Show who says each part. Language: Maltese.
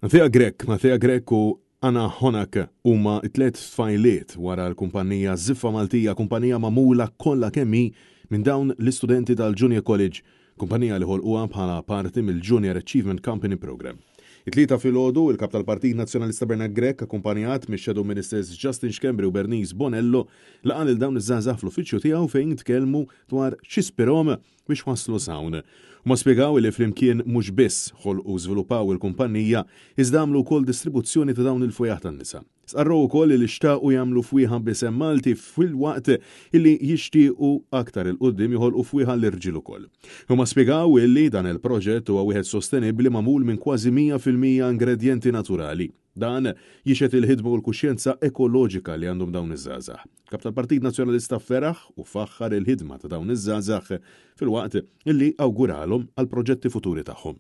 Speaker 1: Matthea Grek u Anna Honak huma tliet tfajliet wara l-kumpanija Ziffa Maltija, kumpanija magħmula kollha kemmi minn dawn l-istudenti tal-Junior College, kumpanija li ħolquha bħala parti mill-Junior Achievement Company Program. It-tlieta filgħodu il-kap tal-Partit Nazzjonalista Bernard Grek akkumpanjat mix-Shadow Ministers Justin Xkembri u Bernice Bonello laqgħa lil dawn iż-żgħażagħ fl-uffiċċju tiegħu fejn tkellmu dwar x'ispirhom biex waslu sawn. Ma spjegaw li flimkien mhux biss ħolqu żviluppaw il-kumpanija iżda għamlu wkoll distribuzzjoni ta' dawn il-fujah tan-nisa. Sqarru wkoll li xtaqu jagħmlu fwieħa b'isem Malti fil-waqt illi jixtiequ aktar il-qudiem joħolqu fwieħa l-irġiel ukoll. Huma spjegaw li dan il-proġett huwa wieħed sostenibbli magħmul minn kważi 100% ingredjenti naturali. Dan jixet il-ħidma u l-kuxjenza ekoloġika li għandhom dawn iż-żgħażagħ. Kap tal-Partit Nazzjonalista feraħ u faħħar il-ħidma ta' dawn iż-żgħażagħ fil-waqt illi awguralhom għal proġetti futuri tagħhom.